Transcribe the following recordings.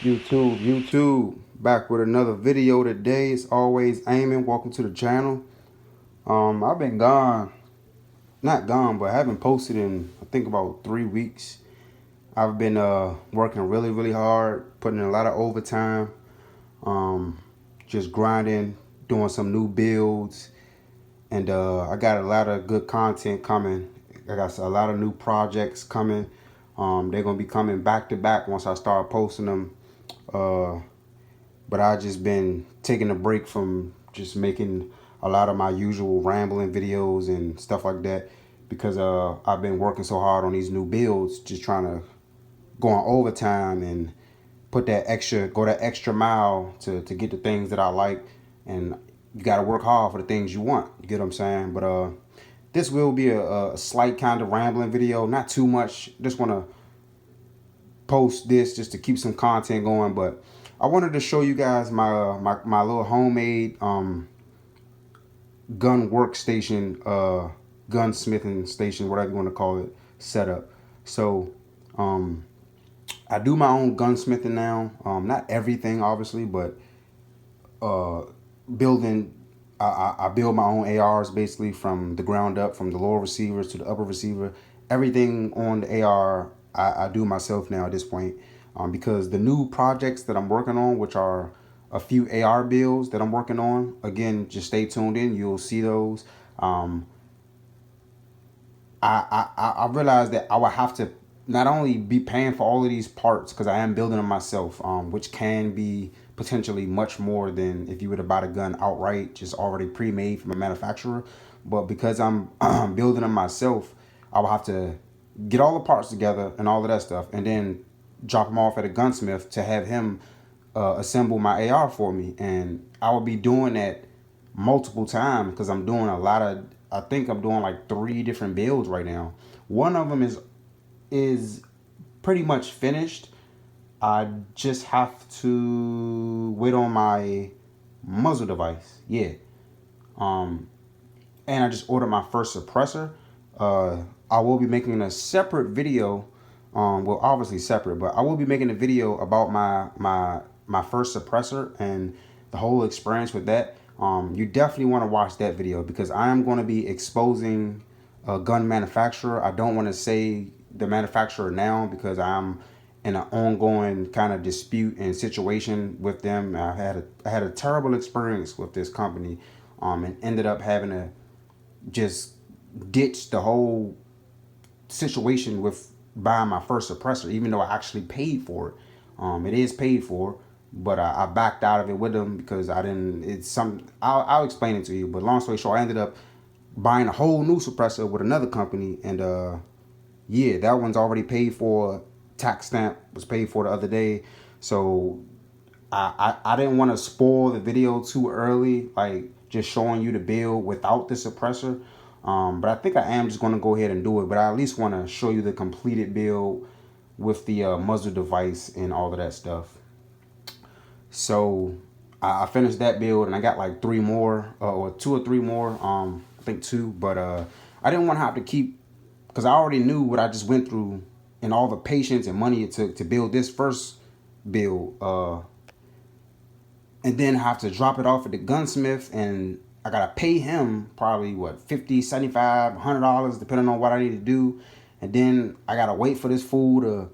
YouTube, back with another video today. It's always aiming. Welcome to the channel. I've been gone, not gone, but I haven't posted in I think about 3 weeks. I've been working really hard, putting in a lot of overtime, um, just grinding, doing some new builds, and I got a lot of good content coming. I got a lot of new projects coming. They're gonna be coming back to back once I start posting them. Uh, but I just been taking a break from just making a lot of my usual rambling videos and stuff like that because I've been working so hard on these new builds, just trying to go on overtime and go that extra mile to get the things that I like. And you got to work hard for the things you want. You get what I'm saying? But this will be a slight kind of rambling video, not too much. Just want to post this just to keep some content going. But I wanted to show you guys my little homemade gun workstation, gunsmithing station, whatever you want to call it, setup. So I do my own gunsmithing now. Not everything, obviously, but uh, building. I build my own ARs basically from the ground up, from the lower receivers to the upper receiver. Everything on the AR, I do myself now at this point, because the new projects that I'm working on, which are a few AR builds that I'm working on, again, just stay tuned in. You'll see those. Um, I realized that I would have to not only be paying for all of these parts because I am building them myself, which can be potentially much more than if you were to buy the gun outright, just already pre-made from a manufacturer. But because I'm building them myself, I will have to get all the parts together and all of that stuff, and then drop them off at a gunsmith to have him assemble my AR for me. And I will be doing that multiple times because I'm doing a lot of. I think I'm doing like 3 different builds right now. One of them is pretty much finished. I just have to wait on my muzzle device. Yeah. Um, and I just ordered my first suppressor. I will be making a separate video. Well, obviously separate, but I will be making a video about my first suppressor and the whole experience with that. You definitely want to watch that video because I am going to be exposing a gun manufacturer. I don't want to say the manufacturer now because I'm in an ongoing kind of dispute and situation with them. I had a terrible experience with this company, and ended up having to just ditch the whole situation with buying my first suppressor, even though I actually paid for it. It is paid for, but I backed out of it with them because I didn't. It's some. I'll explain it to you. But long story short, I ended up buying a whole new suppressor with another company, and yeah, that one's already paid for. Tax stamp was paid for the other day, so I didn't want to spoil the video too early, like just showing you the build without the suppressor. But I think I am just going to go ahead and do it. But I at least want to show you the completed build with the muzzle device and all of that stuff. So I finished that build and I got like 3 more, or 2 or 3 more. I think 2, but I didn't want to have to keep because I already knew what I just went through and all the patience and money it took to build this first build. And then have to drop it off at the gunsmith, and I gotta pay him probably what 50, 75, $100 depending on what I need to do. And then I gotta wait for this fool to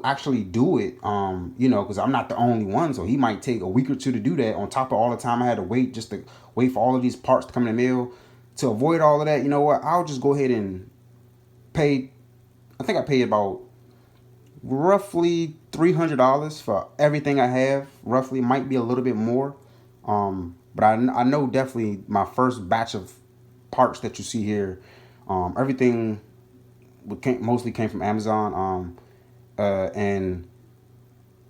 actually do it, because I'm not the only one, so he might take a week or two to do that on top of all the time I had to wait just to wait for all of these parts to come in the mail. To avoid all of that, you know what, I'll just go ahead and pay. I think I paid about roughly $300 for everything I have. Roughly, might be a little bit more, but I know definitely my first batch of parts that you see here, everything mostly came from Amazon, and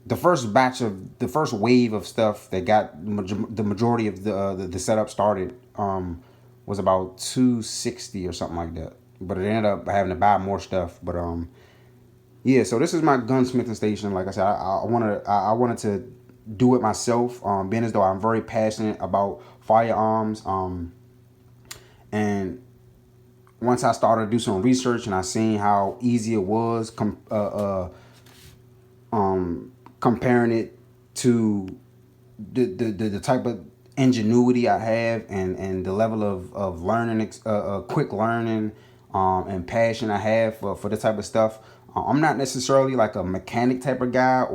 the first wave of stuff that got the majority of the setup started, was about 260 or something like that. But it ended up having to buy more stuff. But yeah, so this is my gunsmithing station. Like I said, I wanted to do it myself, being as though I'm very passionate about firearms. And once I started to do some research and I seen how easy it was, comparing it to the type of ingenuity I have, and the level of learning, quick learning, and passion I have for this type of stuff. I'm not necessarily like a mechanic type of guy,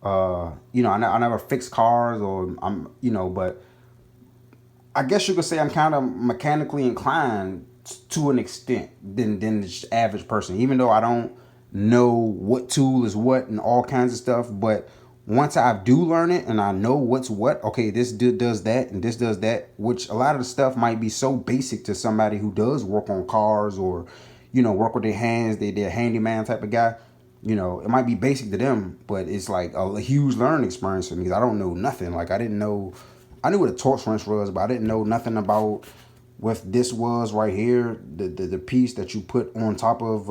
I never fix cars, or but I guess you could say I'm kind of mechanically inclined to an extent than the average person, even though I don't know what tool is what and all kinds of stuff. But once I do learn it and I know what's what, okay, this does that and this does that, which a lot of the stuff might be so basic to somebody who does work on cars, or work with their hands, they're a handyman type of guy. It might be basic to them, but it's like a huge learning experience for me, because I don't know nothing. Like, I knew what a torch wrench was, but I didn't know nothing about what this was right here, the piece that you put on top of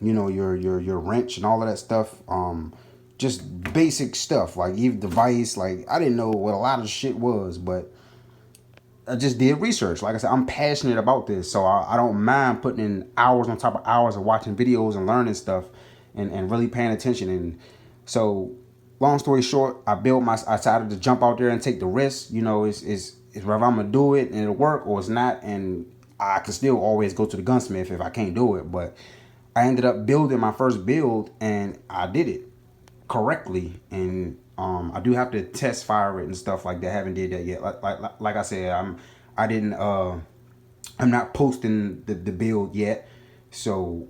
your wrench and all of that stuff. Just basic stuff, like even device. Like, I didn't know what a lot of shit was, but I just did research. Like I said, I'm passionate about this, so I don't mind putting in hours on top of hours of watching videos and learning stuff, and really paying attention. And so, long story short, I decided to jump out there and take the risk. It's whether I'm gonna do it and it'll work or it's not, and I can still always go to the gunsmith if I can't do it. But I ended up building my first build, and I did it correctly. And I do have to test fire it and stuff like that. I haven't did that yet. Like I said, I'm not posting the build yet, so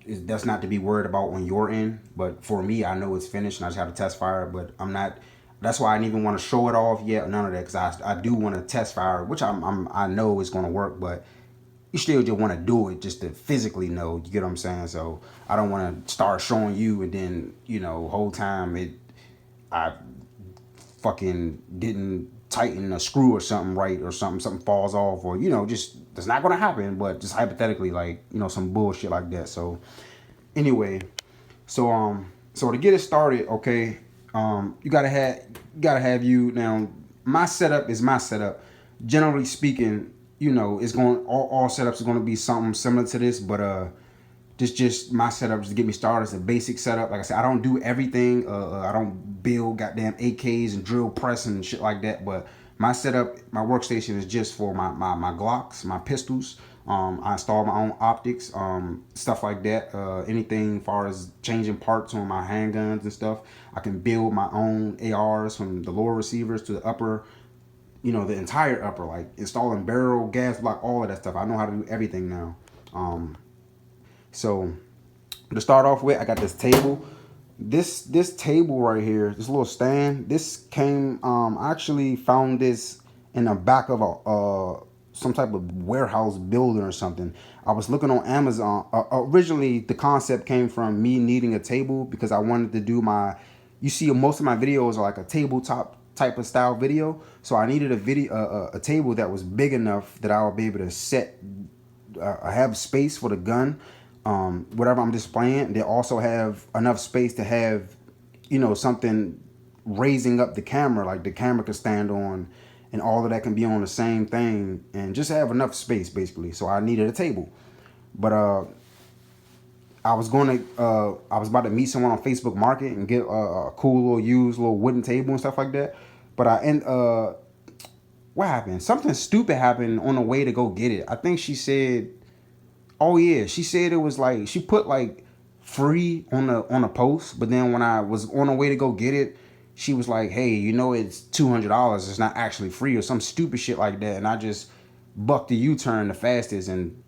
that's not to be worried about on your end. But for me, I know it's finished, and I just have to test fire it. But I'm not. That's why I didn't even want to show it off yet. None of that, because I do want to test fire it, which I know is going to work. But you still just want to do it just to physically know. You get what I'm saying? So I don't want to start showing you, and then whole time I fucking didn't tighten a screw or something right, or something falls off, or just that's not gonna happen. But just hypothetically, like some bullshit like that. So anyway, so to get it started, okay, you gotta have you now. My setup is my setup. Generally speaking, it's going all setups are gonna be something similar to this, but this just my setup just to get me started. It's a basic setup. Like I said, I don't do everything. I don't build goddamn AKs and drill press and shit like that. But my setup, my workstation is just for my Glocks, my pistols. I install my own optics, stuff like that. Anything as far as changing parts on my handguns and stuff. I can build my own ARs from the lower receivers to the upper, the entire upper, like installing barrel, gas block, all of that stuff. I know how to do everything now. So to start off with, I got this table. This table right here, this little stand. This came. I actually found this in the back of some type of warehouse building or something. I was looking on Amazon. Originally, the concept came from me needing a table because I wanted to do my. You see, most of my videos are like a tabletop type of style video. So I needed a table that was big enough that I would be able to set. Have space for the gun. Whatever I'm displaying, they also have enough space to have, something raising up the camera, like the camera can stand on, and all of that can be on the same thing, and just have enough space basically. So I needed a table, but I was about to meet someone on Facebook Market and get a cool little used little wooden table and stuff like that. But what happened? Something stupid happened on the way to go get it. I think she said. Oh yeah, she said it was like she put like free on a post, but then when I was on the way to go get it, she was like, "Hey, it's $200. It's not actually free," or some stupid shit like that. And I just bucked the U-turn the fastest, and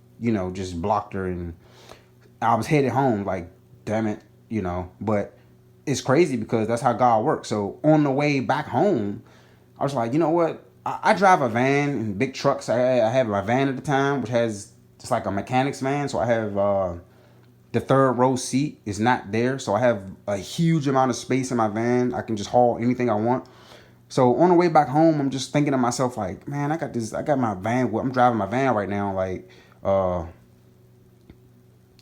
just blocked her, and I was headed home. Like, damn it, But it's crazy because that's how God works. So on the way back home, I was like, you know what? I drive a van and big trucks. I have my van at the time, which has. It's like a mechanic's van, so I have the third row seat is not there, so I have a huge amount of space in my van. I can just haul anything I want. So on the way back home, I'm just thinking to myself like, man, I got my van. I'm driving my van right now. Like, let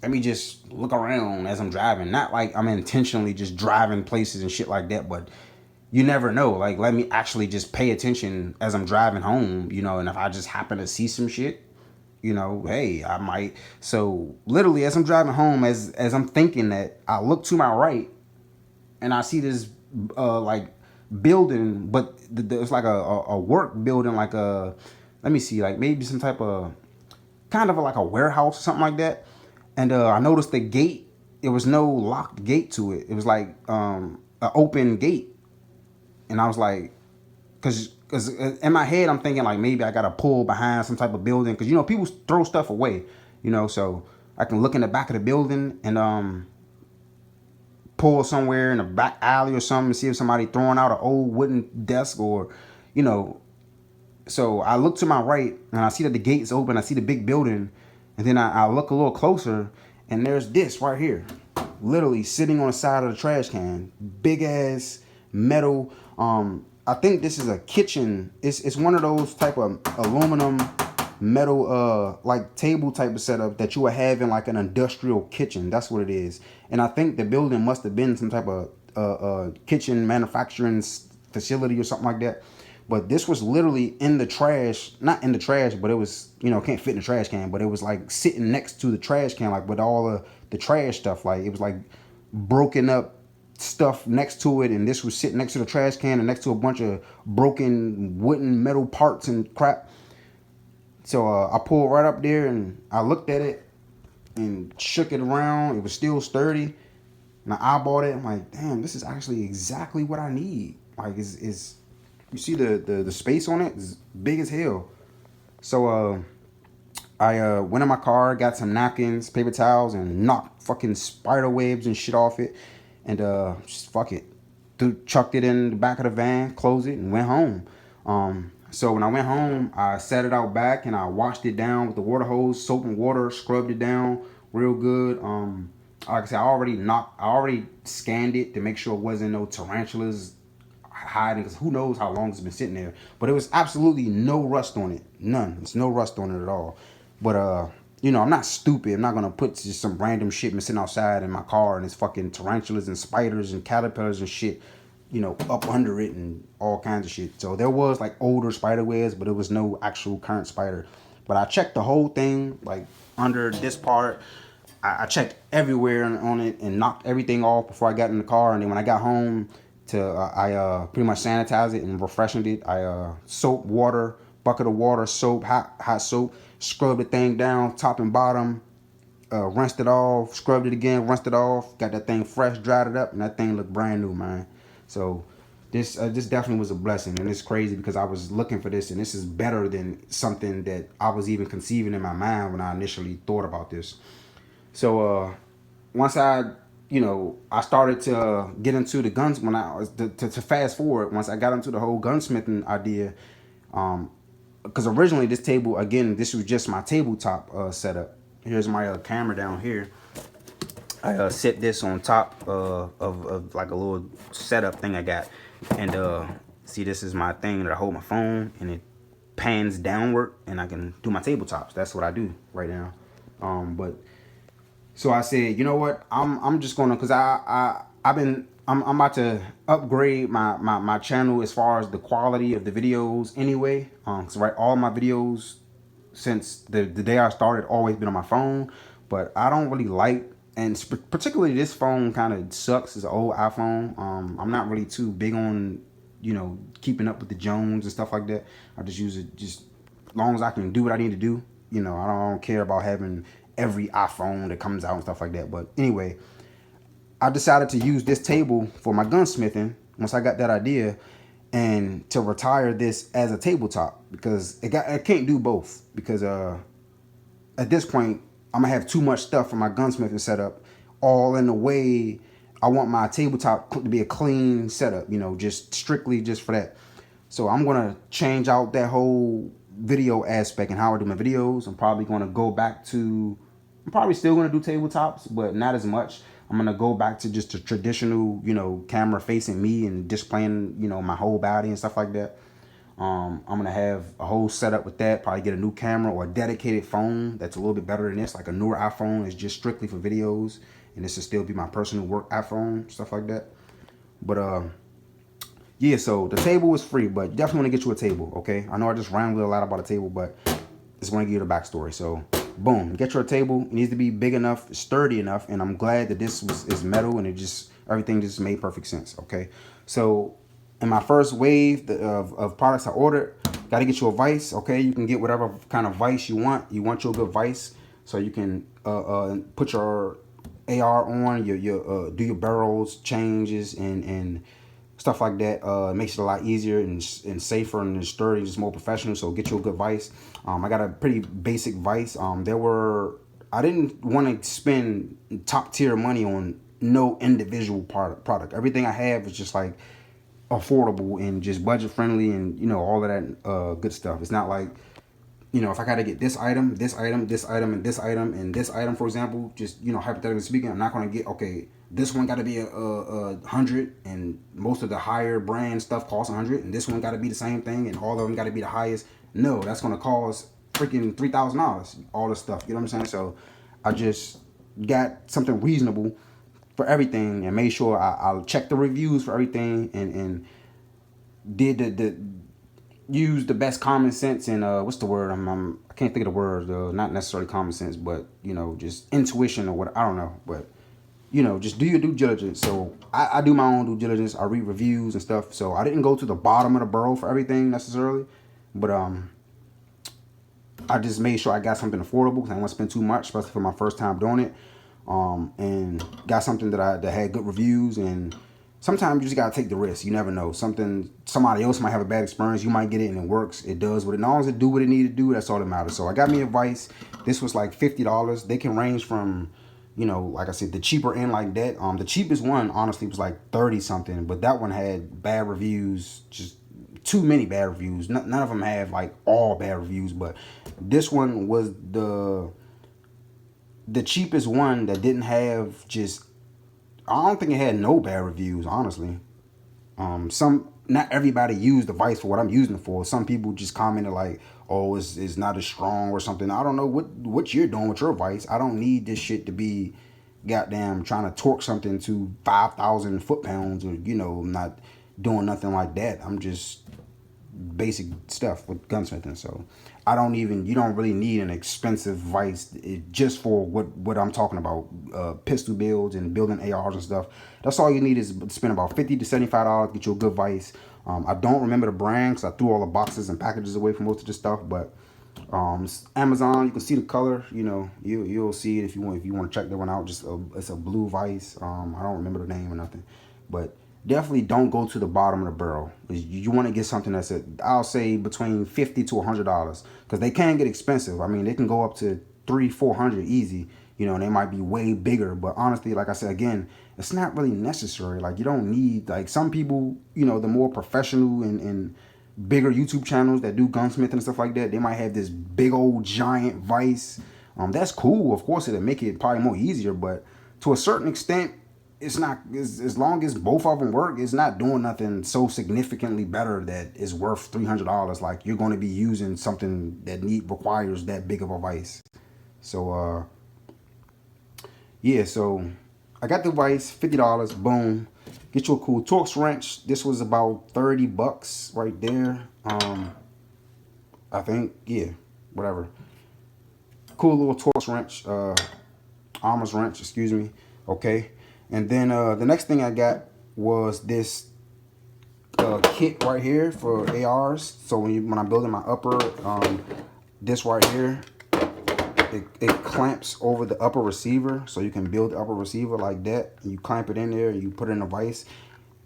me just look around as I'm driving. Not like I'm intentionally just driving places and shit like that, but you never know. Like, let me actually just pay attention as I'm driving home, and if I just happen to see some shit. Hey, I might. So literally, as I'm driving home, as I'm thinking that, I look to my right, and I see this like building, but it's like a work building, like a, let me see, like maybe some type of kind of like a warehouse or something like that. And I noticed the gate, there was no locked gate to it. It was like an open gate. And I was like, because in my head I'm thinking like maybe I gotta pull behind some type of building, because you know people throw stuff away, you know, so I can look in the back of the building and pull somewhere in a back alley or something and see if somebody throwing out an old wooden desk, or you know. So I look to my right and I see that the gate's open. I see the big building, and then I look a little closer, and there's this right here, literally sitting on the side of the trash can, big ass metal. I think this is a kitchen. It's one of those type of aluminum metal like table type of setup that you would have in like an industrial kitchen. That's what it is. And I think the building must have been some type of kitchen manufacturing facility or something like that. But this was literally in the trash, not in the trash, but it was, you know, can't fit in the trash can, but it was like sitting next to the trash can, like with all the trash stuff. Like it was like broken up stuff next to it, and this was sitting next to the trash can and next to a bunch of broken wooden metal parts and crap. So I pulled right up there and I looked at it and shook it around. It was still sturdy, and I eyeballed it. I'm like, damn, this is actually exactly what I need. Like, is you see the space on it is big as hell. So I went in my car, got some napkins, paper towels, and knocked fucking spider webs and shit off it, and just fuck it, chucked it in the back of the van, closed it, and went home. So when I went home, I set it out back and I washed it down with the water hose, soap and water, scrubbed it down real good. Like I said, I already scanned it to make sure it wasn't no tarantulas hiding, because who knows how long it's been sitting there. But it was absolutely no rust on it, none. It's no rust on it at all. But you know, I'm not stupid. I'm not gonna put just some random shit sitting outside in my car and it's fucking tarantulas and spiders and caterpillars and shit, you know, up under it and all kinds of shit. So there was like older spider webs, but it was no actual current spider. But I checked the whole thing, like under this part. I checked everywhere on it and knocked everything off before I got in the car. And then when I got home, I pretty much sanitized it and refreshened it. I soap, water, bucket of water, soap, hot soap, scrubbed the thing down, top and bottom, rinsed it off, scrubbed it again, rinsed it off, got that thing fresh, dried it up, and that thing looked brand new, man. So this definitely was a blessing, and it's crazy because I was looking for this, and this is better than something that I was even conceiving in my mind when I initially thought about this. So once I started to get into the guns, when I was to fast forward, once I got into the whole gunsmithing idea, because originally this table, again, this was just my tabletop setup. Here's my camera down here. I set this on top of like a little setup thing I got, and see, this is my thing that I hold my phone, and it pans downward, and I can do my tabletops. That's what I do right now. But so I said, you know what? I'm just gonna, cause I'm about to upgrade my channel as far as the quality of the videos anyway. So right, all my videos since the day I started always been on my phone, but I don't really like, and particularly this phone kind of sucks. It's an old iPhone. I'm not really too big on, keeping up with the Jones and stuff like that. I just use it just as long as I can do what I need to do. I don't care about having every iPhone that comes out and stuff like that. But anyway, I decided to use this table for my gunsmithing once I got that idea, and to retire this as a tabletop, because I can't do both, because at this point I'm gonna have too much stuff for my gunsmithing setup all in the way. I want my tabletop to be a clean setup, just strictly just for that. So I'm gonna change out that whole video aspect and how I do my videos. I'm probably still gonna do tabletops, but not as much. I'm gonna go back to just a traditional, camera facing me and displaying, my whole body and stuff like that. I'm gonna have a whole setup with that. Probably get a new camera or a dedicated phone that's a little bit better than this, like a newer iPhone is just strictly for videos, and this will still be my personal work iPhone, stuff like that. But yeah, so the table is free, but definitely want to get you a table, okay? I know I just rambled a lot about a table, but just want to give you the backstory. So boom, get your table. It needs to be big enough, sturdy enough, and I'm glad that this is metal and it just Everything just made perfect sense. Okay, so in my first wave of products I ordered, got to get you a vise. Okay, you can get whatever kind of vise you want. You want your good vise, so you can put your AR on, your do your barrels changes and stuff like that. It makes it a lot easier and safer and sturdy, just more professional. So get you a good vise. I got a pretty basic vise. I didn't want to spend top tier money on no individual product. Everything I have is just like affordable and just budget friendly and all of that good stuff. It's not like if I gotta get this item, this item, this item, and this item, and this item, for example, just hypothetically speaking, I'm not gonna get this one gotta be a hundred, and most of the higher brand stuff costs 100, and this one gotta be the same thing, and all of them gotta be the highest. No, that's gonna cost freaking $3,000. All this stuff, you know what I'm saying? So I just got something reasonable for everything and made sure I'll check the reviews for everything and did the use the best common sense and what's the word? I can't think of the word. Not necessarily common sense, but just intuition or what, I don't know. But just do your due diligence. So I do my own due diligence. I read reviews and stuff. So I didn't go to the bottom of the barrel for everything necessarily, but I just made sure I got something affordable because I didn't want to spend too much, especially for my first time doing it. And got something that had good reviews. And sometimes you just gotta take the risk. You never know. Somebody else might have a bad experience. You might get it and it works. It does what it. As long as it do what it need to do, that's all that matters. So I got me a vise. This was like $50. They can range from, like I said, the cheaper end like that. The cheapest one honestly was like 30 something, but that one had bad reviews. Just too many bad reviews. None of them have like all bad reviews, but this one was the cheapest one that didn't have just. I don't think it had no bad reviews, honestly. Not everybody used the Vice for what I'm using it for. Some people just commented like, "Oh, it's not as strong" or something. I don't know what you're doing with your Vice. I don't need this shit to be, goddamn, trying to torque something to 5,000 foot-pounds or I'm not doing nothing like that. I'm just basic stuff with gunsmithing. So you don't really need an expensive vise just for what I'm talking about, pistol builds and building ARs and stuff. That's all you need is spend about $50 to $75, get you a good vise. I don't remember the brand because I threw all the boxes and packages away from most of this stuff, but Amazon, you can see the color, you'll see it if you want to check that one out. It's a blue vise. I don't remember the name or nothing, but definitely don't go to the bottom of the barrel. You want to get something that's I'll say between $50 to $100 because they can get expensive. I mean, they can go up to $300-$400 easy. And they might be way bigger. But honestly, like I said again, it's not really necessary. Like you don't need like some people. The more professional and bigger YouTube channels that do gunsmith and stuff like that, they might have this big old giant vise. That's cool. Of course, it'll make it probably more easier, but to a certain extent. It's not as long as both of them work. It's not doing nothing so significantly better that is worth $300. Like you're going to be using something that requires that big of a vise. So yeah. So I got the vise, $50. Boom. Get you a cool Torx wrench. This was about $30 right there. I think whatever. Cool little Torx wrench. Armor's wrench. Excuse me. Okay. And then the next thing I got was this kit right here for ARs. So when I'm building my upper, this right here, it clamps over the upper receiver. So you can build the upper receiver like that. And you clamp it in there and you put it in a vise.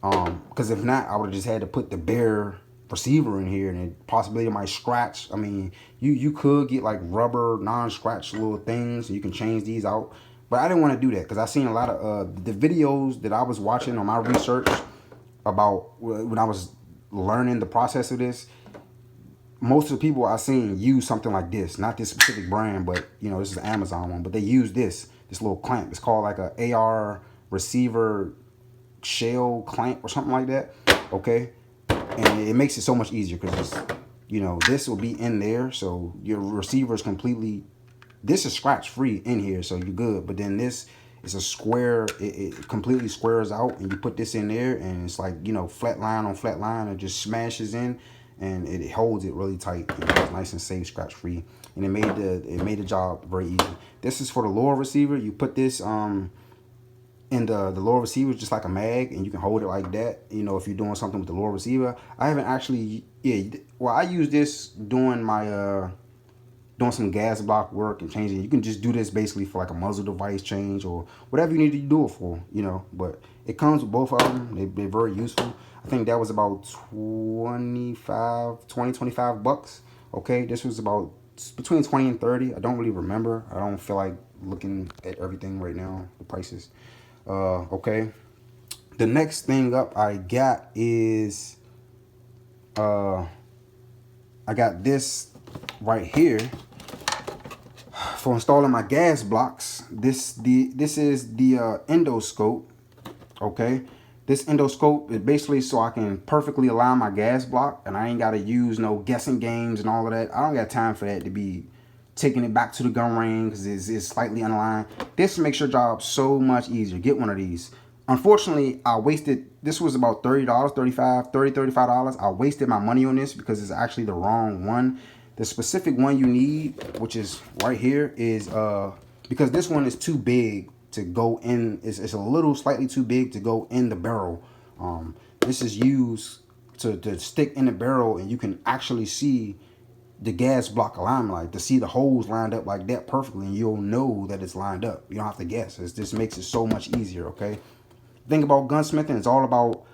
Because if not, I would have just had to put the bare receiver in here and it possibly might scratch. I mean, you could get like rubber non-scratch little things. And you can change these out. But I didn't want to do that because I seen a lot of the videos that I was watching on my research about when I was learning the process of this. Most of the people I seen use something like this, not this specific brand, but this is an Amazon one. But they use this little clamp. It's called like a AR receiver shell clamp or something like that. Okay, and it makes it so much easier because this will be in there, so your receiver is completely. This is scratch free in here, so you're good. But then this is a square. It completely squares out, and you put this in there, and it's like flat line on flat line. It just smashes in, and it holds it really tight. And it's nice and safe, scratch free, and it made the job very easy. This is for the lower receiver. You put this And the lower receiver is just like a mag, and you can hold it like that. You know, if you're doing something with the lower receiver. I haven't actually, yeah. Well, I use this doing my doing some gas block work and changing. You can just do this basically for like a muzzle device change or whatever you need to do it for. You know, but it comes with both of them. They're very useful. I think that was about 25 bucks. Okay, this was about between 20 and 30. I don't really remember. I don't feel like looking at everything right now, the prices. Okay. The next thing up I got is I got this right here for installing my gas blocks. This is the endoscope. Okay. This endoscope is basically so I can perfectly align my gas block, and I ain't gotta use no guessing games and all of that. I don't got time for that, to be taking it back to the gun range because it's slightly unaligned. This makes your job so much easier. Get one of these. Unfortunately, I wasted, this was about $30, $35. I wasted my money on this because it's actually the wrong one. The specific one you need, which is right here, is because this one is too big to go in. It's a little slightly too big to go in the barrel. This is used to stick in the barrel, and you can actually see the gas block alignment, like to see the holes lined up like that perfectly, and you'll know that it's lined up. You don't have to guess. This makes it so much easier. Okay. Thing about gunsmithing, it's all about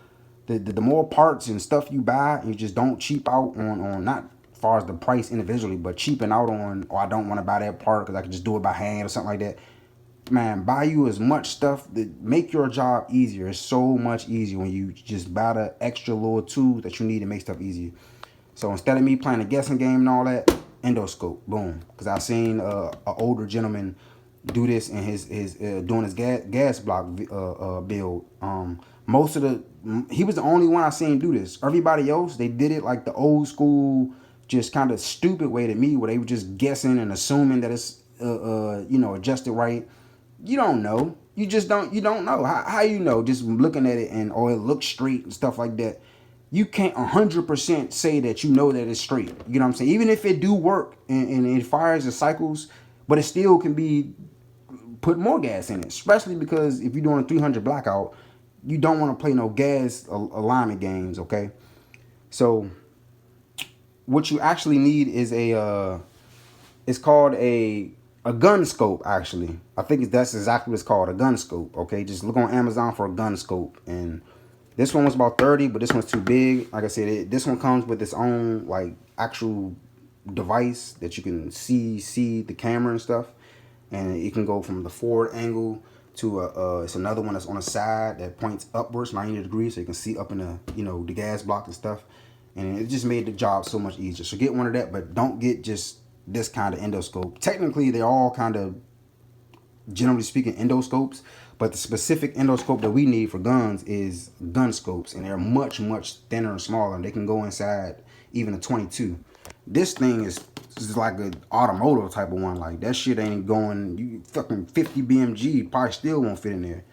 the more parts and stuff you buy, you just don't cheap out on not as far as the price individually, but cheaping out on, oh, I don't want to buy that part because I can just do it by hand or something like that. Man, buy you as much stuff that make your job easier. It's so much easier when you just buy the extra little tools that you need to make stuff easier. So instead of me playing a guessing game and all that, endoscope, boom. Because I've seen an older gentleman do this in his doing his gas block build. Most of he was the only one I seen do this. Everybody else, they did it like the old school, just kind of stupid way to me, where they were just guessing and assuming that it's adjusted right. You don't know. You don't know. How you know? Just looking at it, and or it looks straight and stuff like that. You can't 100% say that you know that it's straight. You know what I'm saying? Even if it do work and it fires and cycles, but it still can be put more gas in it. Especially because if you're doing a 300 blackout, you don't want to play no gas alignment games, okay? So what you actually need is it's called a gun scope, actually. I think that's exactly what it's called, a gun scope, okay? Just look on Amazon for a gun scope. And this one was about 30, but this one's too big. Like I said, this one comes with its own like actual device that you can see the camera and stuff. And it can go from the forward angle to it's another one that's on the side that points upwards 90 degrees, so you can see up in the gas block and stuff. And it just made the job so much easier. So get one of that, but don't get just this kind of endoscope. Technically, they're all kind of, generally speaking, endoscopes, but the specific endoscope that we need for guns is gun scopes, and they're much, much thinner and smaller, and they can go inside even a 22. This thing is like an automotive type of one. Like, that shit ain't going, you fucking 50 BMG probably still won't fit in there.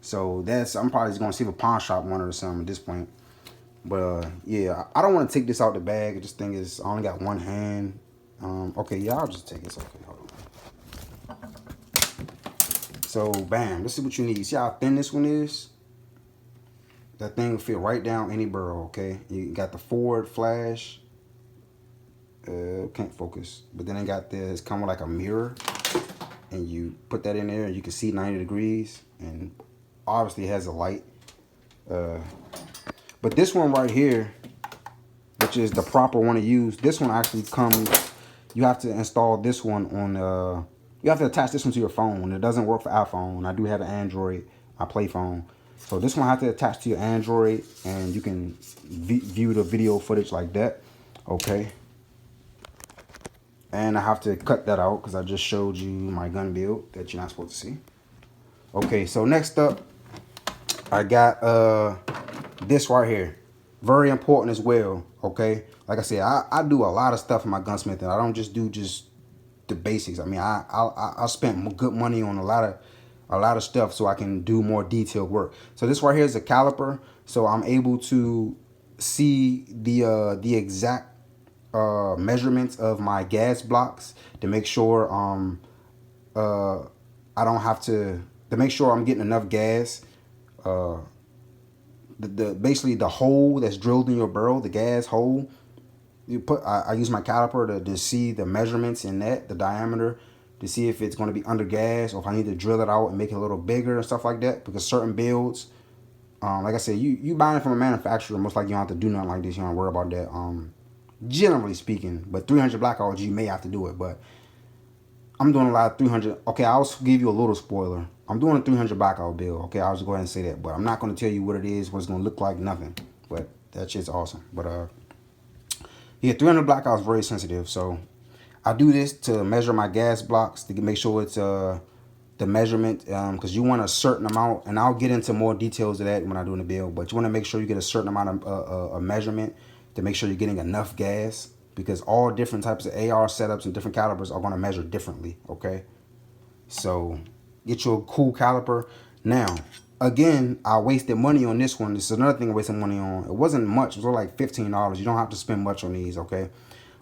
So I'm probably just gonna see if a pawn shop one or something at this point. But yeah, I don't want to take this out the bag. This thing is, I only got one hand. Okay, yeah, I'll just take this. Okay, hold on. So bam, this is what you need. See how thin this one is? That thing will fit right down any barrel. Okay, you got the forward flash. Can't focus, but then it got this, it's kind of like a mirror, and you put that in there and you can see 90 degrees, and obviously it has a light. But this one right here, which is the proper one to use, this one actually comes, you have to install this one on you have to attach this one to your phone. It doesn't work for iPhone. I do have an Android, I play phone, so this one I have to attach to your Android, and you can view the video footage like that. Okay. And I have to cut that out because I just showed you my gun build that you're not supposed to see. Okay, so next up, I got this right here. Very important as well, okay? Like I said, I do a lot of stuff in my gunsmithing. I don't just do the basics. I mean, I spent good money on a lot of stuff so I can do more detailed work. So this right here is a caliper, so I'm able to see the exact measurements of my gas blocks to make sure I don't have to to make sure I'm getting enough gas. Basically the hole that's drilled in your barrel, the gas hole. I use my caliper to see the measurements in that, the diameter, to see if it's going to be under gas or if I need to drill it out and make it a little bigger and stuff like that. Because certain builds, like I said, you buying it from a manufacturer, most likely you don't have to do nothing like this. You don't worry about that. Generally speaking, but 300 black oil, you may have to do it. But I'm doing a lot of 300. Okay, I'll give you a little spoiler. I'm doing a 300 blackout build. Okay, I'll just go ahead and say that. But I'm not going to tell you what it is, what it's going to look like, nothing. But that shit's awesome. But yeah, 300 blackout is very sensitive. So I do this to measure my gas blocks to make sure it's the measurement, because you want a certain amount, and I'll get into more details of that when I do the build. But you want to make sure you get a certain amount of measurement to make sure you're getting enough gas, because all different types of AR setups and different calibers are going to measure differently. Okay, so get you a cool caliper. Now, again, I wasted money on this one. This is another thing I wasted money on. It wasn't much. It was like $15. You don't have to spend much on these, okay?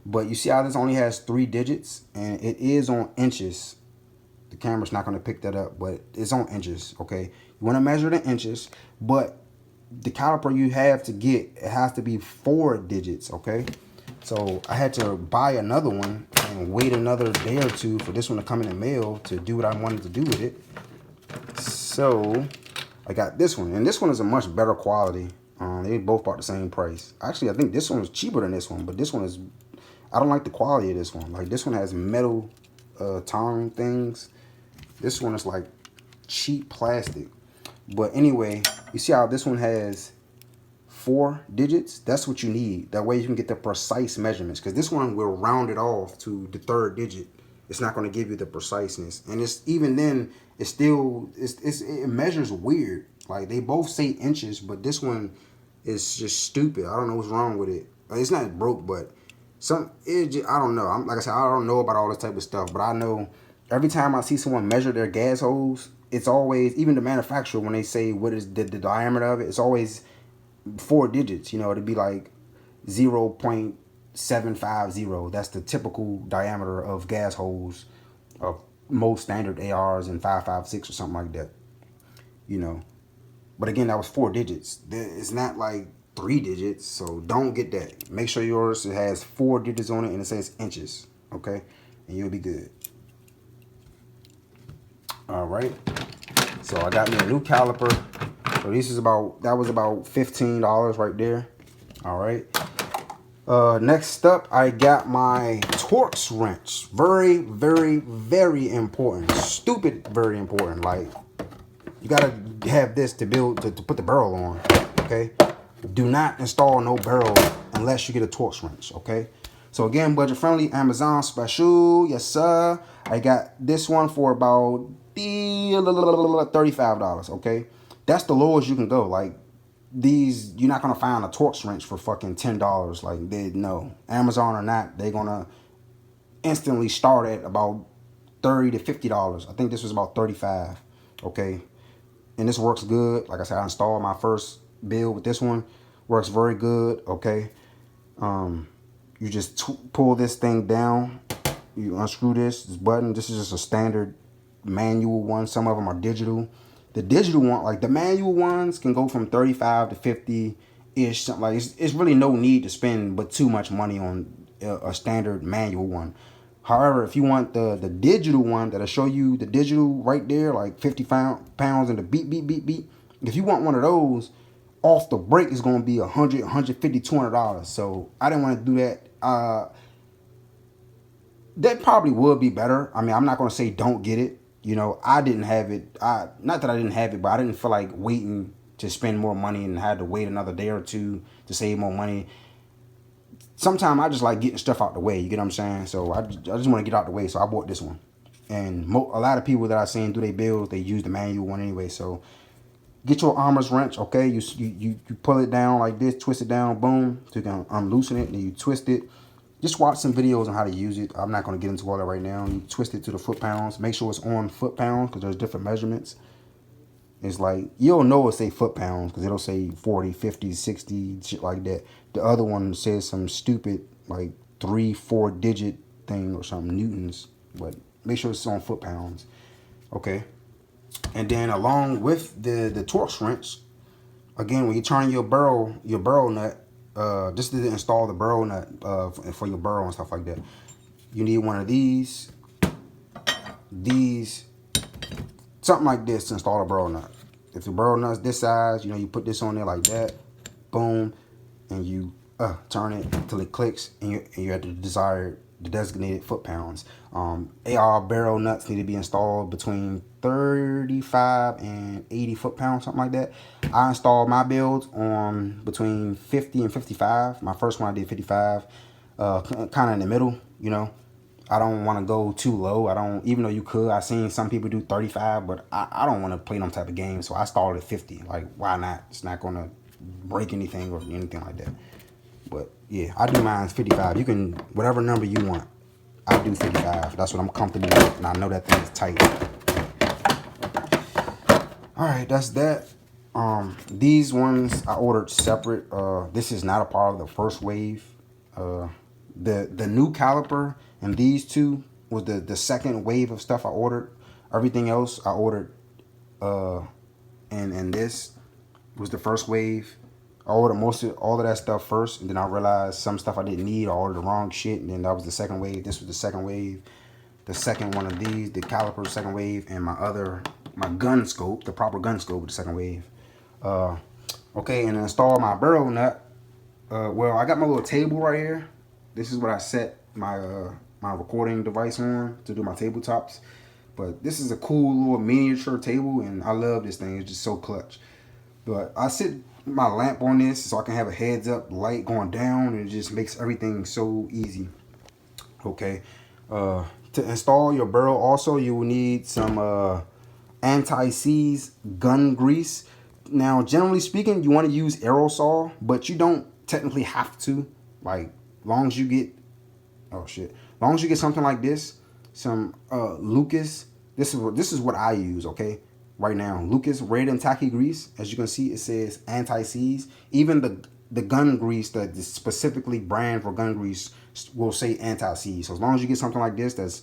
But you see how this only has 3 digits, and it is on inches. The camera's not going to pick that up, but it's on inches, okay? You want to measure the inches, but the caliper you have to get, it has to be 4 digits, okay? So I had to buy another one and wait another day or two for this one to come in the mail to do what I wanted to do with it. So I got this one, and this one is a much better quality. They both bought the same price. Actually, I think this one was cheaper than this one, but this one is, I don't like the quality of this one. Like, this one has metal tongue things. This one is like cheap plastic. But anyway, you see how this one has 4 digits? That's what you need. That way you can get the precise measurements, because this one will round it off to the 3rd digit. It's not going to give you the preciseness, and it's even then it's still it measures weird. Like, they both say inches, but this one is just stupid. I don't know what's wrong with it. It's not broke, but I don't know. Like I said, I don't know about all this type of stuff, but I know every time I see someone measure their gas hose, it's always, even the manufacturer, when they say what is the diameter of it, it's always 4 digits. You know, it'd be like 0.750. That's the typical diameter of gas hose of most standard ARs and 5.56 or something like that. You know, but again, that was 4 digits. It's not like 3 digits, so don't get that. Make sure yours has 4 digits on it and it says inches, okay? And you'll be good. All right. So I got me a new caliper. So this is that was about $15 right there. All right. Next up, I got my Torx wrench. Very, very, very important. Stupid, very important. Like, you gotta have this to put the barrel on. Okay. Do not install no barrel unless you get a Torx wrench. Okay. So again, budget friendly, Amazon special. Yes, sir. I got this one for about $35. Okay. That's the lowest you can go. Like, these, you're not gonna find a Torx wrench for fucking $10. Like, no, Amazon or not, they're gonna instantly start at about $30 to $50. I think this was about $35. Okay, and this works good. Like I said, I installed my first build with this one. Works very good. Okay, you just pull this thing down. You unscrew this button. This is just a standard manual one. Some of them are digital. The digital one, like the manual ones, can go from 35 to 50-ish. Something like it's really no need to spend but too much money on a standard manual one. However, if you want the digital one that'll show you the digital right there, like 50 pounds and the beep, beep, beep, beep. If you want one of those, off the break is going to be $100, $150, $200. So I didn't want to do that. That probably would be better. I mean, I'm not going to say don't get it. You know, I didn't have it. Not that I didn't have it, but I didn't feel like waiting to spend more money and had to wait another day or two to save more money. Sometimes I just like getting stuff out the way. You get what I'm saying? So I just want to get out the way. So I bought this one. And a lot of people that I've seen do their builds, they use the manual one anyway. So get your armor's wrench, okay? You pull it down like this, twist it down, boom. So you can unloosen it, and then you twist it. Just watch some videos on how to use it. I'm not going to get into all that right now. You twist it to the foot-pounds. Make sure it's on foot-pounds because there's different measurements. It's like, you'll know it say foot-pounds because it'll say 40, 50, 60, shit like that. The other one says some stupid, like, 3-4 digit thing or something, newtons. But make sure it's on foot-pounds. Okay. And then along with the Torx wrench, again, when you turn your burrow nut, just to install the burrow nut for your burrow and stuff like that, you need one of these, something like this to install a burrow nut. If the burrow nut's this size, you put this on there like that, boom, and you turn it until it clicks, and you're at the designated foot pounds. AR barrel nuts need to be installed between 35 and 80 foot pounds, something like that. I installed my builds on between 50 and 55. My first one I did 55, kind of in the middle, I don't want to go too low. Even though you could, I seen some people do 35, but I don't want to play them type of game, so I started at 50. Like, why not? It's not going to break anything or anything like that. But yeah, I do mine 55. You can, whatever number you want, I do 55. That's what I'm comfortable with, and I know that thing is tight. All right, that's that. These ones I ordered separate. This is not a part of the first wave. The new caliper and these two was the second wave of stuff I ordered. Everything else I ordered, and this was the first wave. I ordered all of that stuff first, and then I realized some stuff I didn't need. I ordered the wrong shit, and then that was the second wave. This was the second wave. The second one of these, the caliper, second wave, and my gun scope, the proper gun scope, the second wave. Okay, and install my burrow nut. Well, I got my little table right here. This is what I set my my recording device on to do my tabletops. But this is a cool little miniature table, and I love this thing. It's just so clutch. But I sit my lamp on this so I can have a heads up light going down, and it just makes everything so easy. Okay. To install your burrow, also you will need some anti-seize gun grease. Now, generally speaking, you want to use aerosol, but you don't technically have to. Like, long as you get long as you get something like this, some Lucas. This is what I use. Okay, right now, Lucas red and tacky grease. As you can see, it says anti-seize. Even the gun grease, the specifically brand for gun grease, will say anti-seize. So as long as you get something like this that's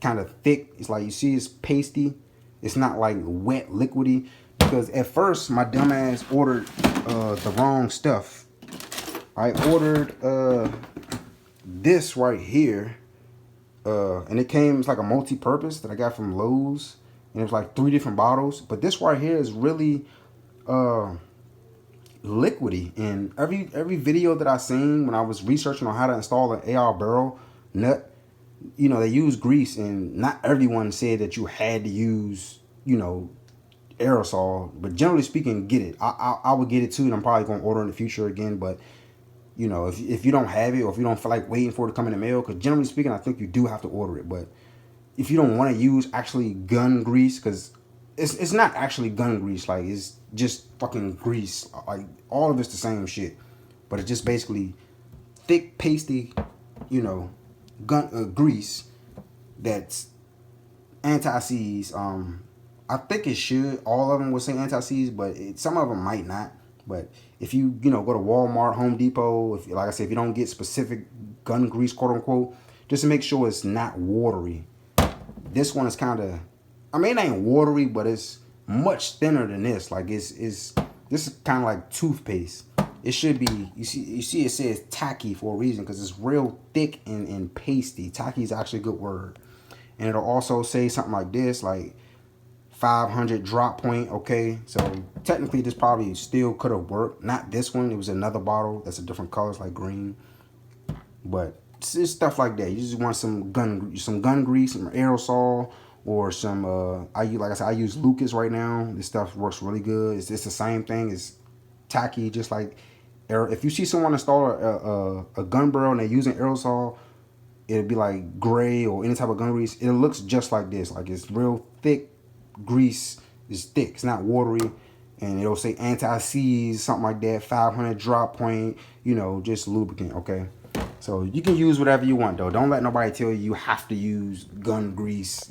kind of thick, it's like, you see, it's pasty. It's not like wet, liquidy. Because at first, my dumbass ordered the wrong stuff. I ordered this right here, and it came, it's like a multi-purpose that I got from Lowe's, and it was like 3 different bottles. But this right here is really liquidy. And every video that I seen when I was researching on how to install an AR barrel nut, they use grease, and not everyone said that you had to use aerosol. But generally speaking, get it. I would get it too, and I'm probably gonna order in the future again. But if you don't have it, or if you don't feel like waiting for it to come in the mail, because generally speaking, I think you do have to order it. But if you don't want to use actually gun grease, because it's not actually gun grease, like, it's just fucking grease. Like, all of it's the same shit, but it's just basically thick, pasty, gun grease that's anti-seize. I think it should. All of them will say anti-seize, but some of them might not. But if you go to Walmart, Home Depot, like I said, if you don't get specific gun grease, quote unquote, just to make sure it's not watery. This one is kind of, it ain't watery, but it's much thinner than this. Like, this is kind of like toothpaste. It should be, you see it says tacky for a reason, because it's real thick and pasty. Tacky is actually a good word. And it'll also say something like this, like 500 drop point. Okay, so technically this probably still could have worked. Not this one. It was another bottle that's a different color, it's like green. But it's stuff like that. You just want some gun grease, some aerosol, or some I use Lucas right now. This stuff works really good. It's the same thing. It's tacky, just like if you see someone install a gun barrel and they're using aerosol, it'll be like gray or any type of gun grease. It looks just like this. Like, it's real thick grease. It's thick. It's not watery. And it'll say anti-seize, something like that. 500 drop point. Just lubricant. Okay. So you can use whatever you want, though. Don't let nobody tell you have to use gun grease.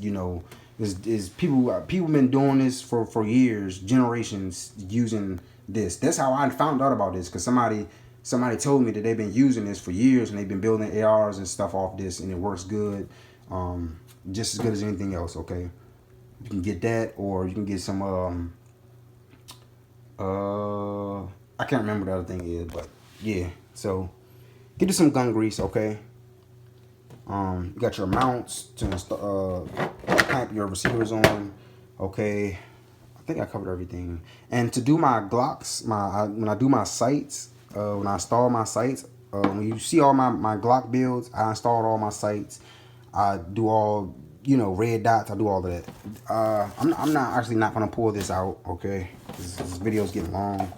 Is people been doing this for years, generations, using this. That's how I found out about this, because somebody told me that they've been using this for years, and they've been building ARs and stuff off this, and it works good, just as good as anything else. Okay, You can get that, or you can get some I can't remember what the other thing is, but yeah. So get you some gun grease, okay? You got your mounts to clamp your receivers on, okay? I think I covered everything. And to do my Glocks, when I do my sights, when I install my sights, when you see all my Glock builds, I installed all my sights. I do all, red dots. I do all of that. I'm not actually not gonna pull this out, okay? This video's getting long.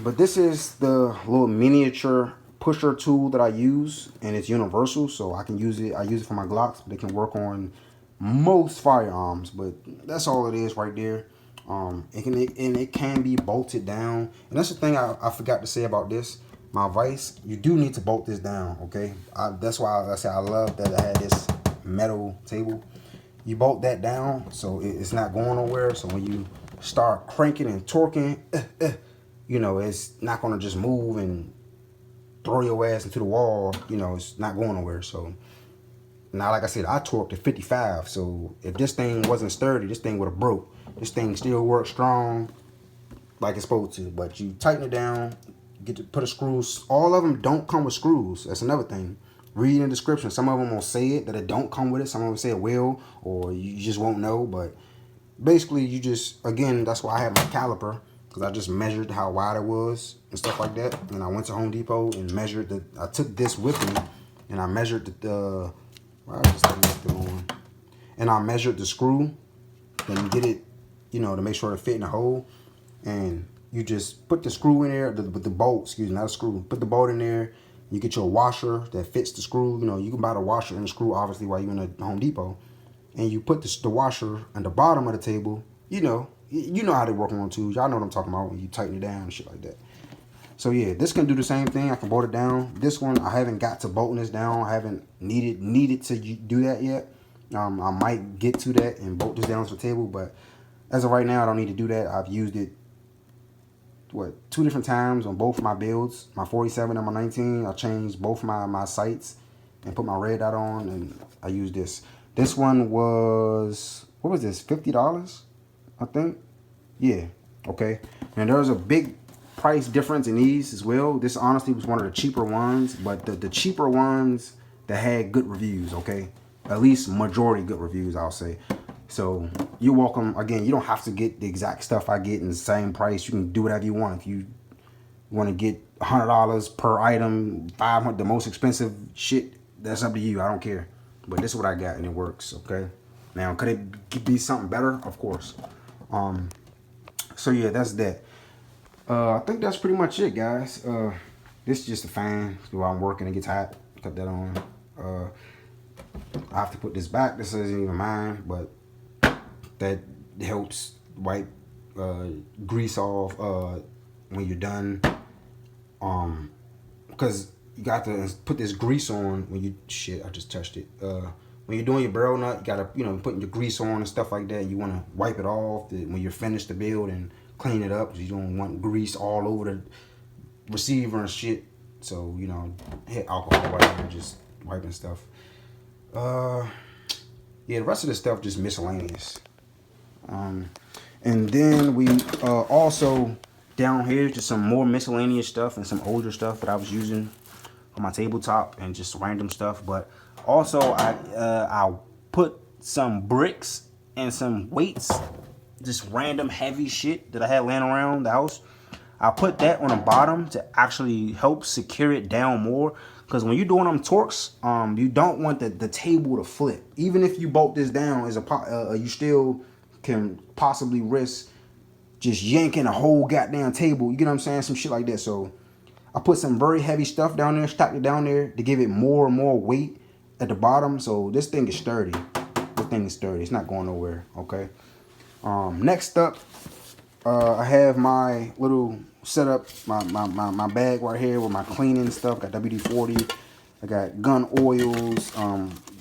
But this is the little miniature pusher tool that I use, and it's universal, so I can use it. I use it for my Glocks, but it can work on most firearms. But that's all it is right there. It can be bolted down, and that's the thing I forgot to say about this. My vise, you do need to bolt this down, okay? That's why I say I love that I had this metal table. You bolt that down so it's not going nowhere. So when you start cranking and torquing, it's not gonna just move and throw your ass into the wall. It's not going nowhere. So now, like I said, I torqued to 55. So if this thing wasn't sturdy, this thing would have broke. This thing still works strong like it's supposed to. But you tighten it down, get to put a screws. All of them don't come with screws. That's another thing. Read in the description. Some of them will say it that it don't come with it. Some of them say it will, or you just won't know. But basically, you just, again, that's why I have my caliper, because I just measured how wide it was and stuff like that. And I went to Home Depot and measured I took this with me, and I measured and I measured the screw, and get it, to make sure it fit in the hole. And you just put the screw in there, with the bolt, excuse me, not a screw. Put the bolt in there. You get your washer that fits the screw. You can buy the washer and the screw, obviously, while you're in the Home Depot. And you put the washer on the bottom of the table. You know how they work on tools. Y'all know what I'm talking about when you tighten it down and shit like that. So yeah, this can do the same thing. I can bolt it down. This one, I haven't got to bolting this down. I haven't needed to do that yet. I might get to that and bolt this down to the table, but as of right now, I don't need to do that. I've used it, 2 different times on both my builds, my 47 and my 19. I changed both my sights and put my red dot on, and I used this. This one was, what was this, $50, I think? Yeah, okay. And there's a big price difference in these as well. This honestly was one of the cheaper ones, but the cheaper ones that had good reviews, okay? At least majority good reviews, I'll say. So you're welcome. Again, you don't have to get the exact stuff I get in the same price. You can do whatever you want. If you want to get $100 per item, $500, the most expensive shit, that's up to you. I don't care. But this is what I got, and it works, okay? Now, could it be something better? Of course. So yeah, that's that. I think that's pretty much it, guys. This is just a fan while I'm working. It gets hot. Cut that on. I have to put this back. This isn't even mine, but that helps wipe grease off when you're done. Because you got to put this grease on when you, I just touched it. When you're doing your barrel nut, you gotta, putting your grease on and stuff like that. You want to wipe it off when you're finished the build and clean it up. You don't want grease all over the receiver and shit. So, hit alcohol wiper, just wiping stuff. Yeah, the rest of the stuff just miscellaneous. And then we also down here just some more miscellaneous stuff and some older stuff that I was using on my tabletop and just random stuff. But also I put some bricks and some weights, just random heavy shit that I had laying around the house. I put that on the bottom to actually help secure it down more. Because when you're doing them torques, you don't want the table to flip. Even if you bolt this down, you still can possibly risk just yanking a whole goddamn table. You get what I'm saying? Some shit like that. So I put some very heavy stuff down there, stacked it down there to give it more and more weight at the bottom. So this thing is sturdy. This thing is sturdy. It's not going nowhere. Okay. Next up, I have my little setup, my bag right here with my cleaning stuff. Got WD-40. I got gun oils,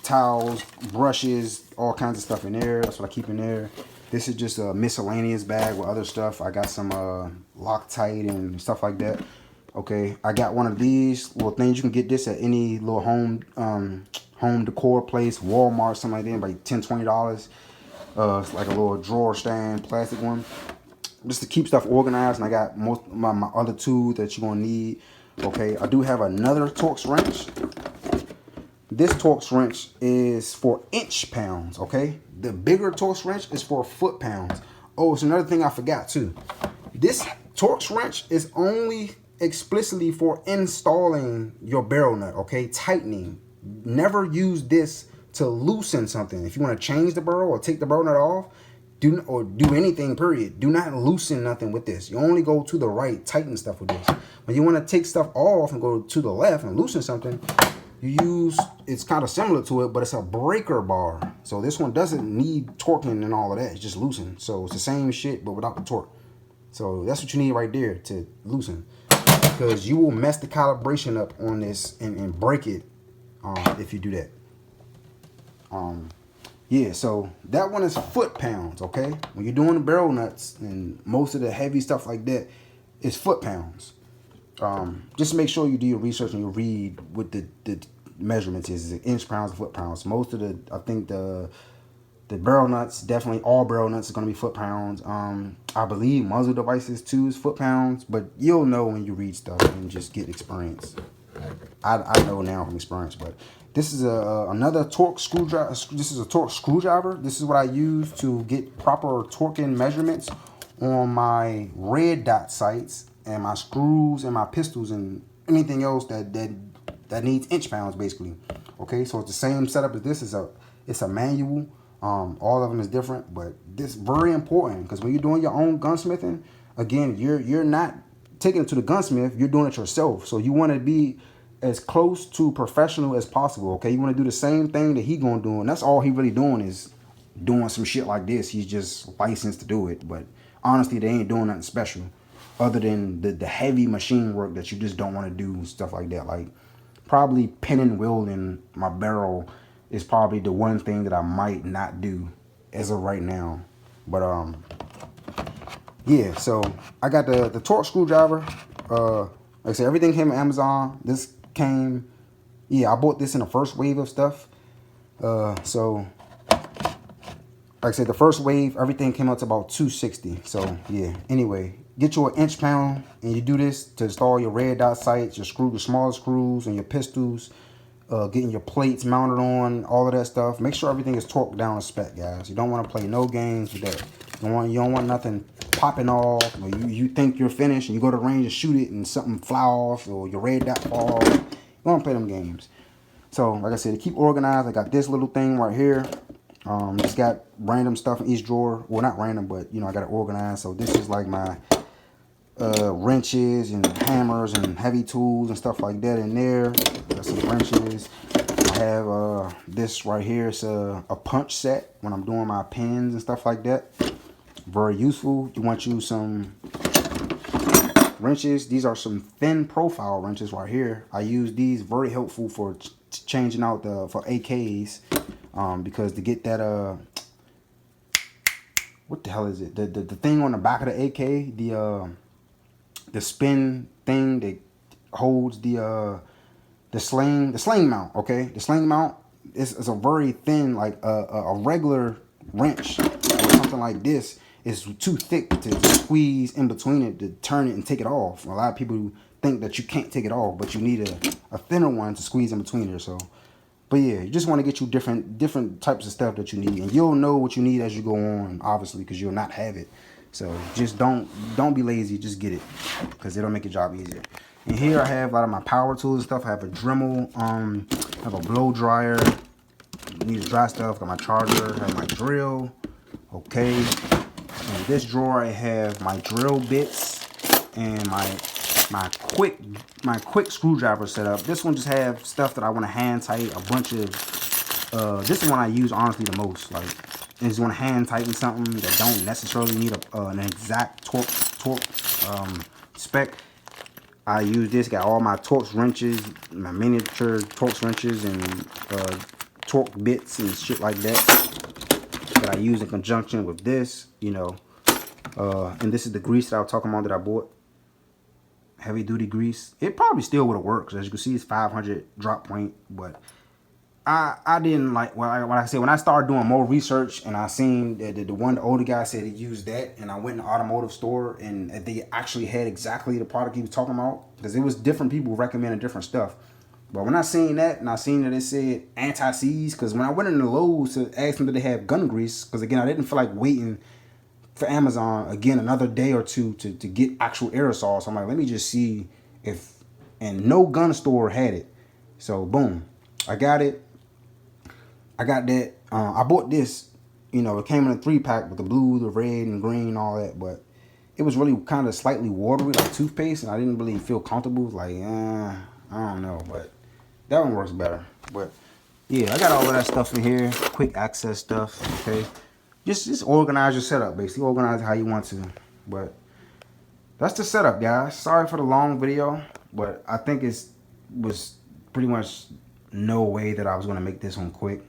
towels, brushes, all kinds of stuff in there. That's what I keep in there. This is just a miscellaneous bag with other stuff. I got some Loctite and stuff like that. Okay, I got one of these little things. You can get this at any little home decor place, Walmart, something like that, like $10, $20. It's like a little drawer stand, plastic one, just to keep stuff organized. And I got most of my other tools that you're gonna need. Okay, I do have another Torx wrench. This Torx wrench is for inch pounds. Okay, the bigger Torx wrench is for foot pounds. Oh, it's another thing I forgot too. This Torx wrench is only explicitly for installing your barrel nut. Okay, tightening. Never use this to loosen something. If you want to change the barrel or take the barrel nut off, do anything, period. Do not loosen nothing with this. You only go to the right, tighten stuff with this. When you want to take stuff off and go to the left and loosen something, you use, it's kind of similar to it, but it's a breaker bar. So this one doesn't need torquing and all of that. It's just loosen. So it's the same shit, but without the torque. So that's what you need right there to loosen. Because you will mess the calibration up on this and break it if you do that. Yeah, so that one is foot pounds, okay? When you're doing the barrel nuts and most of the heavy stuff like that, it's foot pounds. Just make sure you do your research and you read what the measurements is inch pounds and foot pounds. Most of the, I think the barrel nuts, definitely all barrel nuts are going to be foot pounds. I believe muzzle devices too is foot pounds, but you'll know when you read stuff and just get experience. I know now from experience, but this is another Torx screwdriver. This is a Torx screwdriver. This is what I use to get proper torquing measurements on my red dot sights and my screws and my pistols and anything else that needs inch pounds, basically. Okay, so it's the same setup as this. It's a manual. All of them is different, but this is very important because when you're doing your own gunsmithing, again, you're not taking it to the gunsmith. You're doing it yourself. So you want to be as close to professional as possible. Okay, you want to do the same thing that he gonna do, and that's all he really doing is doing some shit like this. He's just licensed to do it, but honestly, they ain't doing nothing special other than the heavy machine work that you just don't want to do and stuff like that. Like probably pinning welding my barrel is probably the one thing that I might not do as of right now. But yeah, so I got the Torx screwdriver. Like I said, everything came from Amazon. This came, yeah, I bought this in the first wave of stuff. So like I said, the first wave, everything came out to about $260. So yeah, anyway, get you an inch pound and you do this to install your red dot sights, your smaller screws and your pistols, getting your plates mounted on, all of that stuff. Make sure everything is torqued down to spec, guys. You don't want to play no games with that. You don't want nothing popping off, or you think you're finished and you go to the range and shoot it and something fly off or your red dot fall off. You don't want to play them games. So like I said, to keep organized, I got this little thing right here. Just got random stuff in each drawer. Well, not random, but you know, I got it organized. So this is like my wrenches and hammers and heavy tools and stuff like that in there. Got some wrenches. I have this right here. It's a punch set when I'm doing my pins and stuff like that. Very useful. You want you some wrenches. These are some thin profile wrenches right here. I use these, very helpful for changing out for AKs, because to get that what the hell is it, the thing on the back of the AK, the spin thing that holds the sling mount. Okay, the sling mount is a very thin, like a regular wrench or something like this is too thick to squeeze in between it to turn it and take it off. A lot of people think that you can't take it off, but you need a thinner one to squeeze in between there. So, but yeah, you just want to get you different types of stuff that you need, and you'll know what you need as you go on, obviously, because you'll not have it. So just don't be lazy, just get it, because it'll make your job easier. And here I have a lot of my power tools and stuff. I have a Dremel, I have a blow dryer, need to dry stuff, got my charger, I have my drill. Okay, in this drawer I have my drill bits and my quick screwdriver setup. This one just have stuff that I want to hand tight, a bunch of this is one I use honestly the most. Like, I just want to hand tighten something that don't necessarily need an exact torque spec. I use this, got all my Torx wrenches, my miniature Torx wrenches and torque bits and shit like that I use in conjunction with this, you know. And this is the grease that I was talking about that I bought. Heavy duty grease. It probably still would have worked, 'cause as you can see, it's 500 drop point, but I didn't like when I said when I started doing more research and I seen the older guy said he used that, and I went in the automotive store and they actually had exactly the product he was talking about, because it was different people recommending different stuff. But when I seen that and I seen that it said anti-seize, because when I went into Lowe's to ask them did they have gun grease, because again I didn't feel like waiting for Amazon again another day or two to get actual aerosol. So I'm like, let me just see if, and no gun store had it. So boom, I got it. I got that. I bought this. You know, it came in a 3-pack with the blue, the red, and green, all that. But it was really kind of slightly watery, like toothpaste, and I didn't really feel comfortable. Like, I don't know, but that one works better. But yeah, I got all of that stuff in here. Quick access stuff. Okay, just organize your setup. Basically, organize it how you want to. But that's the setup, guys. Sorry for the long video, but I think was pretty much no way that I was gonna make this one quick.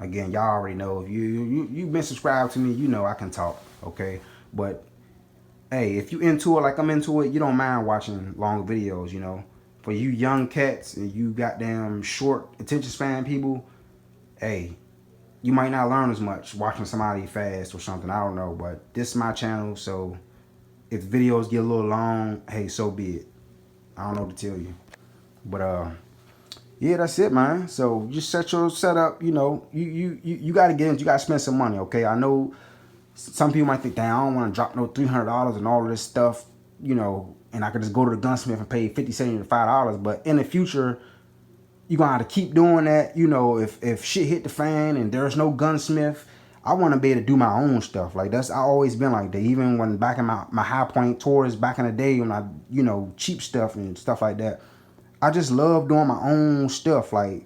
Again, y'all already know, if you've been subscribed to me, you know I can talk, okay? But hey, if you into it like I'm into it, you don't mind watching long videos, you know. For you young cats and you goddamn short attention span people, hey, you might not learn as much watching somebody fast or something. I don't know, but this is my channel, so if videos get a little long, hey, so be it. I don't know what to tell you, but yeah, that's it, man. So just set your setup. You know, you got to get into. You got to spend some money. Okay, I know some people might think, damn, I don't want to drop no $300 and all of this stuff. You know, and I could just go to the gunsmith and pay $50, $70, $5. But in the future, you're gonna have to keep doing that. You know, if shit hit the fan and there's no gunsmith, I want to be able to do my own stuff. Like I always been like that. Even when back in my high point tours back in the day when I, you know, cheap stuff and stuff like that. I just love doing my own stuff, like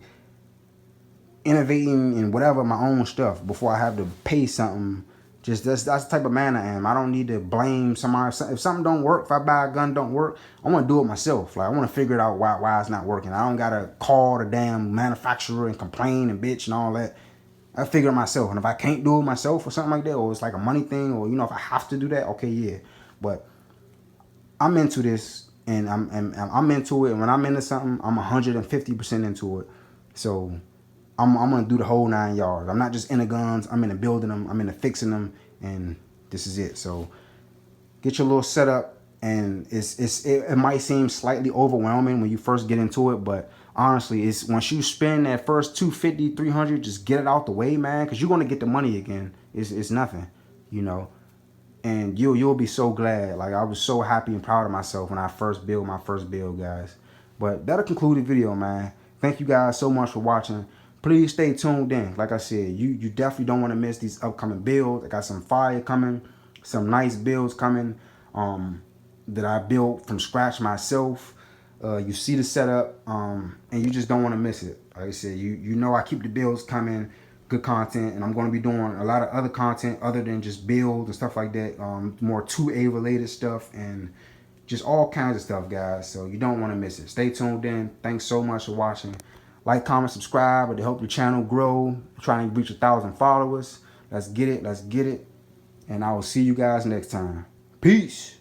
innovating and whatever, my own stuff before I have to pay something. Just that's the type of man I am. I don't need to blame somebody. If something don't work, if I buy a gun don't work, I want to do it myself. Like I want to figure it out why it's not working. I don't gotta call the damn manufacturer and complain and bitch and all that. I figure it myself. And if I can't do it myself or something like that, or it's like a money thing, or you know, if I have to do that, okay, yeah. But I'm into this. And I'm into it. And when I'm into something, I'm 150% into it. So I'm gonna do the whole 9 yards. I'm not just into guns. I'm into building them. I'm into fixing them. And this is it. So get your little setup. And it might seem slightly overwhelming when you first get into it, but honestly, it's once you spend that first 250, 300, just get it out the way, man, because you're gonna get the money again. It's nothing, you know. And you'll be so glad. Like I was so happy and proud of myself when I first built my first build, guys. But that'll conclude the video, man. Thank you guys so much for watching. Please stay tuned in. Like I said, you definitely don't want to miss these upcoming builds. I got some fire coming, some nice builds coming that I built from scratch myself. You see the setup, and you just don't want to miss it. Like I said, you know I keep the builds coming. Good content, and I'm going to be doing a lot of other content other than just build and stuff like that, more 2A related stuff and just all kinds of stuff, guys. So you don't want to miss it. Stay tuned in. Thanks so much for watching. Like, comment, subscribe to help the channel grow. I'm trying to reach 1,000 followers. Let's get it. And I will see you guys next time. Peace.